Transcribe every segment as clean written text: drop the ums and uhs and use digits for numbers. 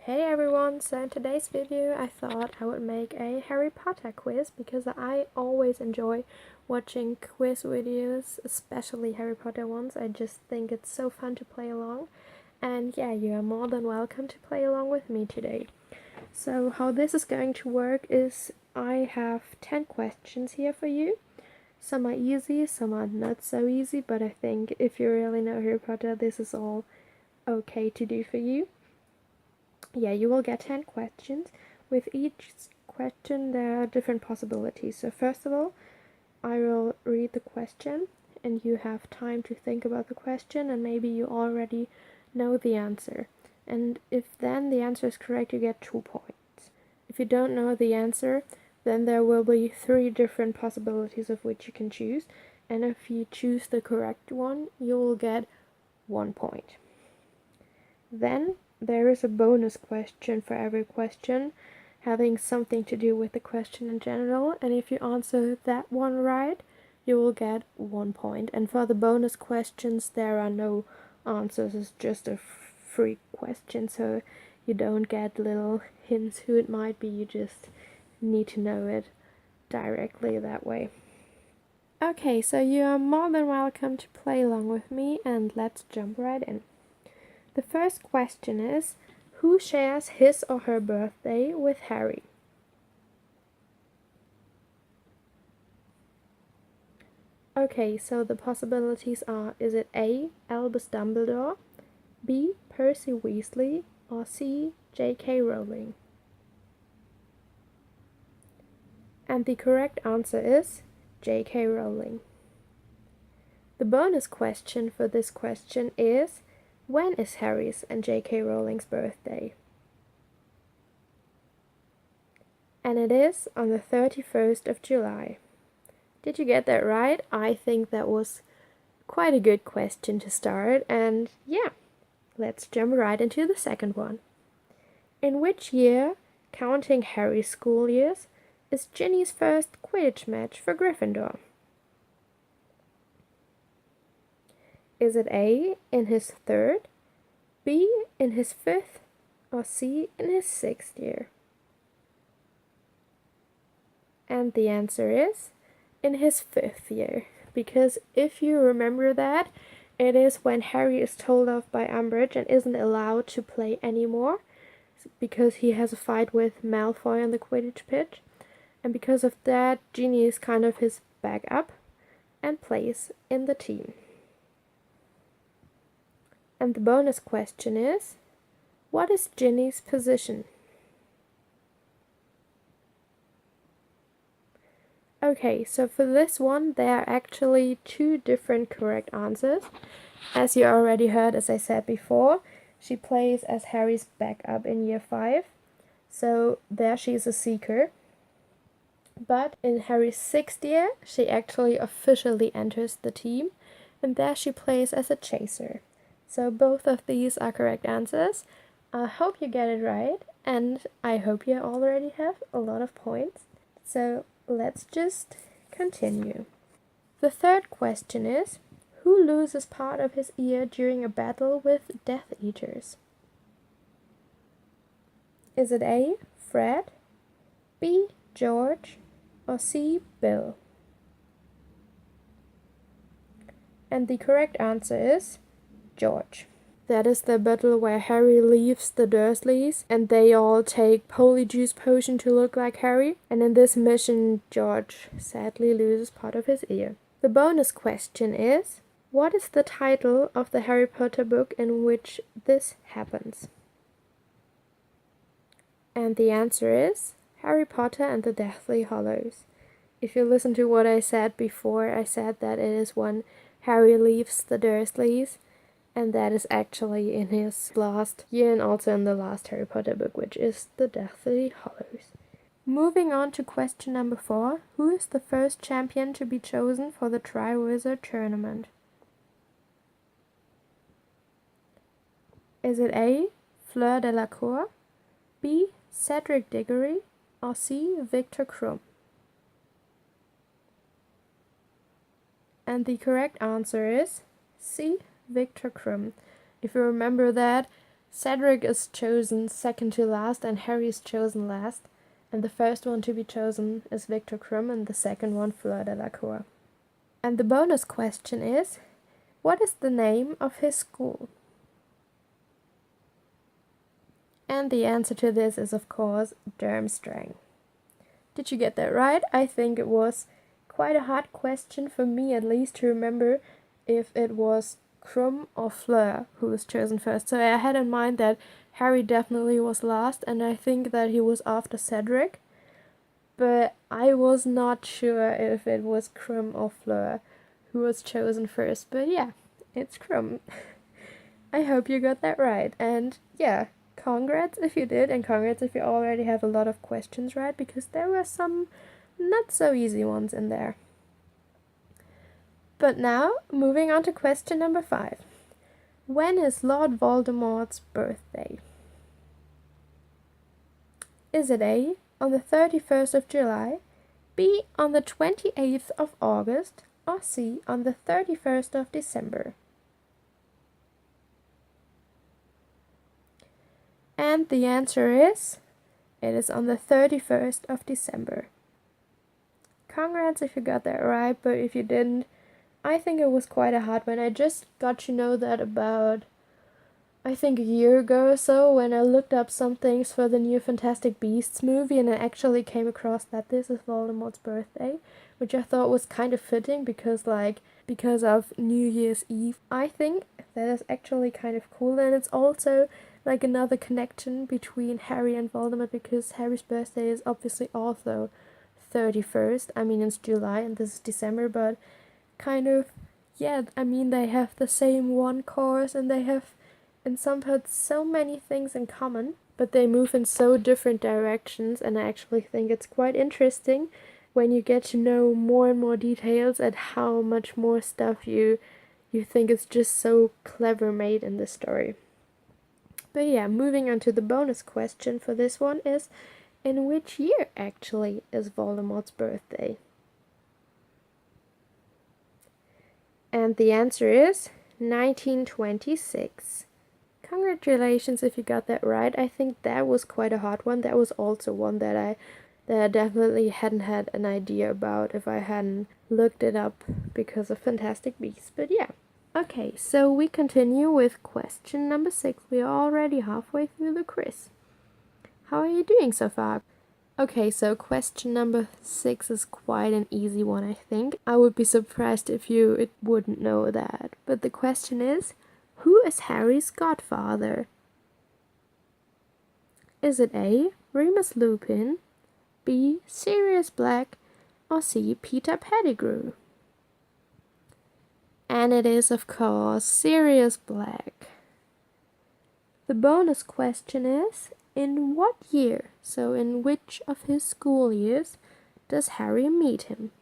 Hey everyone, so in today's video I thought I would make a Harry Potter quiz because I always enjoy watching quiz videos, especially Harry Potter ones. I just think it's so fun to play along. And yeah, you are more than welcome to play along with me today. So how this is going to work is I have 10 questions here for you. Some are easy, some are not so easy, but I think if you really know Harry Potter, this is all okay to do for you. Yeah, you will get 10 questions. With each question there are different possibilities. So first of all, I will read the question and you have time to think about the question, and maybe you already know the answer. And if then the answer is correct, you get 2 points. If you don't know the answer, then there will be 3 different possibilities of which you can choose. And if you choose the correct one, you will get 1 point. Then there is a bonus question for every question, having something to do with the question in general, and if you answer that one right, you will get 1 point. And for the bonus questions, there are no answers, it's just a free question, so you don't get little hints who it might be, you just need to know it directly that way. Okay, so you are more than welcome to play along with me, and let's jump right in. The first question is, who shares his or her birthday with Harry? Okay, so the possibilities are, is it A, Albus Dumbledore, B, Percy Weasley, or C, J.K. Rowling? And the correct answer is J.K. Rowling. The bonus question for this question is, when is Harry's and J.K. Rowling's birthday? And it is on the 31st of July. Did you get that right? I think that was quite a good question to start, and yeah, let's jump right into the second one. In which year, counting Harry's school years, is Ginny's first Quidditch match for Gryffindor? Is it A, in his 3rd, B, in his 5th, or C, in his 6th year? And the answer is in his 5th year, because if you remember that, it is when Harry is told off by Umbridge and isn't allowed to play anymore because he has a fight with Malfoy on the Quidditch pitch, and because of that, Ginny is kind of his backup and plays in the team. And the bonus question is, what is Ginny's position? Okay, so for this one, there are actually 2 different correct answers. As you already heard, as I said before, she plays as Harry's backup in year 5. So there she's a seeker. But in Harry's 6th year, she actually officially enters the team, and there she plays as a chaser. So both of these are correct answers. I hope you get it right, and I hope you already have a lot of points. So let's just continue. The third question is, who loses part of his ear during a battle with Death Eaters? Is it A, Fred, B, George, or C, Bill? And the correct answer is George. That is the battle where Harry leaves the Dursleys and they all take Polyjuice Potion to look like Harry. And in this mission, George sadly loses part of his ear. The bonus question is, what is the title of the Harry Potter book in which this happens? And the answer is Harry Potter and the Deathly Hallows. If you listen to what I said before, I said that it is when Harry leaves the Dursleys, and that is actually in his last year and also in the last Harry Potter book, which is the Deathly Hallows. Moving on to question number 4, who is the first champion to be chosen for the Triwizard Tournament? Is it A, Fleur Delacour, B, Cedric Diggory, or C, Victor Krum? And the correct answer is C, Victor Krum. If you remember that, Cedric is chosen second to last and Harry is chosen last. And the first one to be chosen is Victor Krum and the second one Fleur Delacour. And the bonus question is, what is the name of his school? And the answer to this is, of course, Durmstrang. Did you get that right? I think it was quite a hard question for me, at least, to remember if it was Krum or Fleur who was chosen first. So I had in mind that Harry definitely was last, and I think that he was after Cedric. But I was not sure if it was Krum or Fleur who was chosen first. But yeah, it's Krum. I hope you got that right. And yeah, congrats if you did, and congrats if you already have a lot of questions right, because there were some not so easy ones in there. But now, moving on to question number 5. When is Lord Voldemort's birthday? Is it A, on the 31st of July, B, on the 28th of August, or C, on the 31st of December? And the answer is, it is on the 31st of December. Congrats if you got that right, but if you didn't, I think it was quite a hard one. I just got to know that about, I think, a year ago or so, when I looked up some things for the new Fantastic Beasts movie, and I actually came across that this is Voldemort's birthday, which I thought was kind of fitting because of New Year's Eve. I think that is actually kind of cool, and it's also like another connection between Harry and Voldemort, because Harry's birthday is obviously also 31st. I mean, it's July and this is December, but kind of, yeah, I mean, they have the same one course and they have in some parts so many things in common, but they move in so different directions, and I actually think it's quite interesting when you get to know more and more details and how much more stuff you think is just so clever made in this story. But yeah, moving on to the bonus question for this one is, in which year actually is Voldemort's birthday? And the answer is 1926. Congratulations if you got that right. I think that was quite a hard one. That was also one that I definitely hadn't had an idea about if I hadn't looked it up because of Fantastic Beasts. But yeah. Okay, so we continue with question number 6. We are already halfway through the quiz. How are you doing so far? Okay, so question number 6 is quite an easy one, I think. I would be surprised if you wouldn't know that. But the question is, who is Harry's godfather? Is it A, Remus Lupin, B, Sirius Black, or C, Peter Pettigrew? And it is, of course, Sirius Black. The bonus question is, in what year, so in which of his school years, does Harry meet him?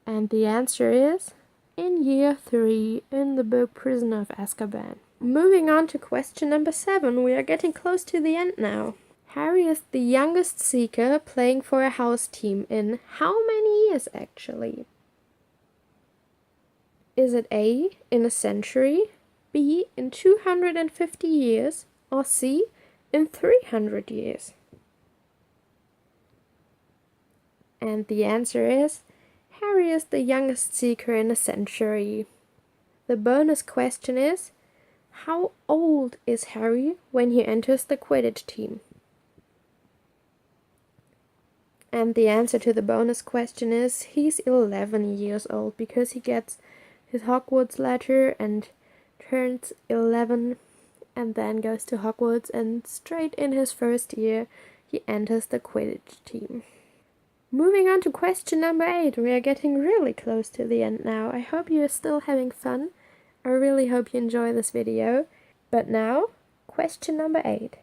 And the answer is, in year 3 in the book Prisoner of Azkaban. Moving on to question number 7, we are getting close to the end now. Harry is the youngest Seeker playing for a house team in how many years actually? Is it A, in a century, B, in 250 years, or C, in 300 years? And the answer is, Harry is the youngest Seeker in a century. The bonus question is, how old is Harry when he enters the Quidditch team? And the answer to the bonus question is, he's 11 years old, because he gets his Hogwarts letter and turns 11 and then goes to Hogwarts, and straight in his first year he enters the Quidditch team. Moving on to question number 8, we are getting really close to the end now. I hope you are still having fun. I really hope you enjoy this video. But now, question number 8.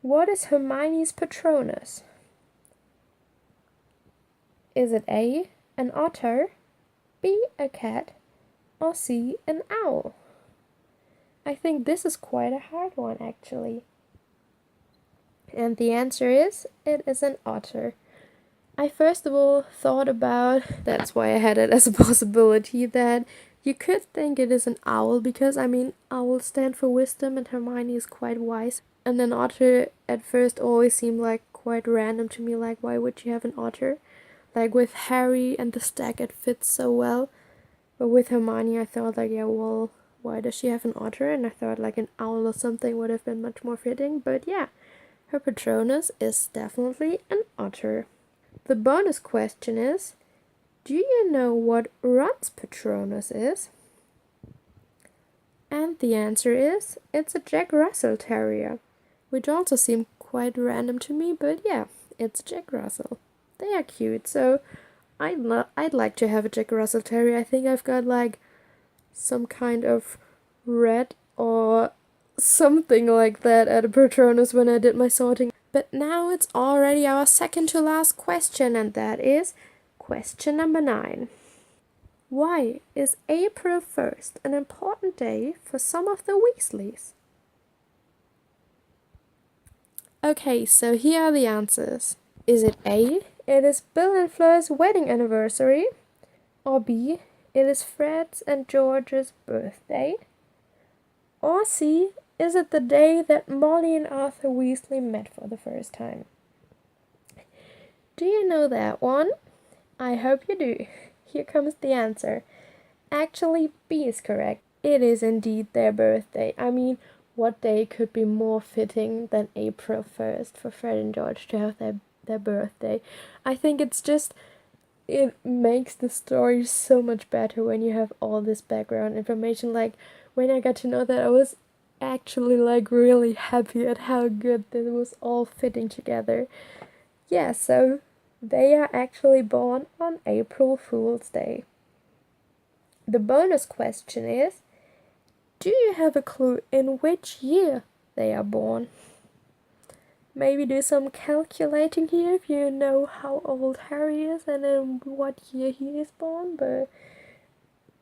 What is Hermione's Patronus? Is it A, an otter, B, a cat, or C, an owl? I think this is quite a hard one actually. And the answer is, it is an otter. I first of all thought about, that's why I had it as a possibility, that You could think it is an owl because, I mean, owls stand for wisdom and Hermione is quite wise. And an otter at first always seemed like quite random to me, like why would you have an otter? Like with Harry and the stag it fits so well. But with Hermione I thought like, yeah, well, why does she have an otter? And I thought like an owl or something would have been much more fitting. But yeah, her Patronus is definitely an otter. The bonus question is, do you know what Ron's Patronus is? And the answer is, it's a Jack Russell Terrier, which also seemed quite random to me, but yeah, it's Jack Russell. They are cute, so I'd like to have a Jack Russell Terrier. I think I've got like some kind of red or something like that at a Patronus when I did my sorting. But now it's already our second to last question, and that is question number 9. Why is April 1st an important day for some of the Weasleys? Okay, so here are the answers. Is it A, it is Bill and Fleur's wedding anniversary? Or B, it is Fred's and George's birthday? Or C, is it the day that Molly and Arthur Weasley met for the first time? Do you know that one? I hope you do. Here comes the answer. Actually, B is correct. It is indeed their birthday. I mean, what day could be more fitting than April 1st for Fred and George to have their birthday? I think it's just, it makes the story so much better when you have all this background information. Like, when I got to know that, I was actually like really happy at how good this was all fitting together. Yeah, so they are actually born on April Fool's Day. The bonus question is, do you have a clue in which year they are born? Maybe do some calculating here if you know how old Harry is and in what year he is born, but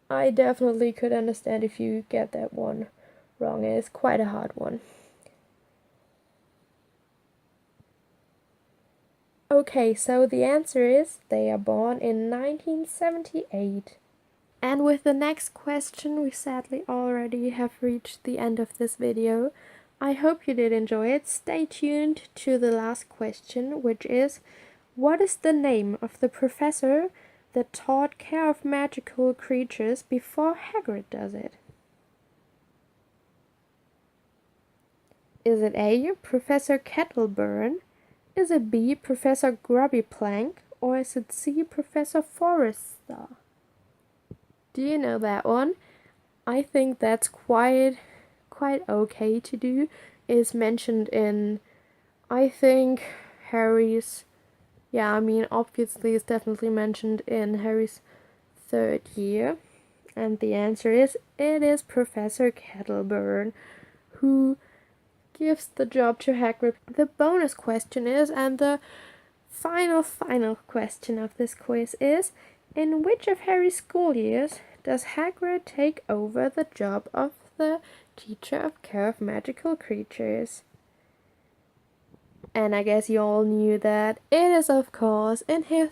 I definitely could understand if you get that one wrong. It is quite a hard one. Okay, so the answer is they are born in 1978. And with the next question, we sadly already have reached the end of this video. I hope you did enjoy it. Stay tuned to the last question, which is, what is the name of the professor that taught care of magical creatures before Hagrid does it? Is it A, Professor Kettleburn? Is it B, Professor Grubbyplank? Or is it C, Professor Forrester? Do you know that one? I think that's quite okay to do. Is mentioned in, I think, Harry's, yeah, I mean, obviously it's definitely mentioned in Harry's 3rd year. And the answer is, it is Professor Kettleburn who gives the job to Hagrid. The bonus question is, and the final question of this quiz is, in which of Harry's school years does Hagrid take over the job of the teacher of care of magical creatures? And I guess you all knew that it is, of course, in his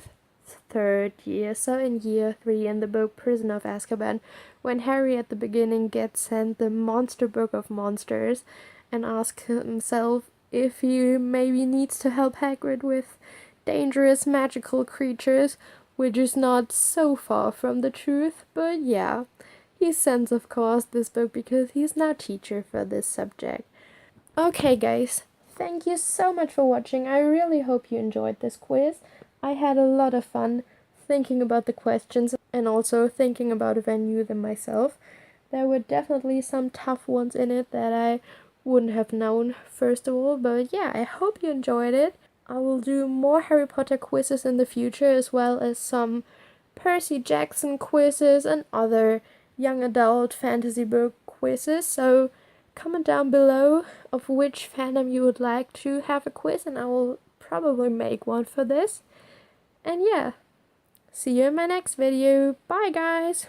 3rd year, so in year 3 in the book Prison of Azkaban, when Harry at the beginning gets sent the Monster Book of Monsters and asks himself if he maybe needs to help Hagrid with dangerous magical creatures, which is not so far from the truth, but yeah, he sends, of course, this book because he's now teacher for this subject. Okay, guys, thank you so much for watching. I really hope you enjoyed this quiz. I had a lot of fun thinking about the questions and also thinking about if I knew them myself. There were definitely some tough ones in it that I wouldn't have known, first of all, but yeah, I hope you enjoyed it. I will do more Harry Potter quizzes in the future, as well as some Percy Jackson quizzes and other young adult fantasy book quizzes, so comment down below of which fandom you would like to have a quiz and I will probably make one for this. And yeah, see you in my next video. Bye guys!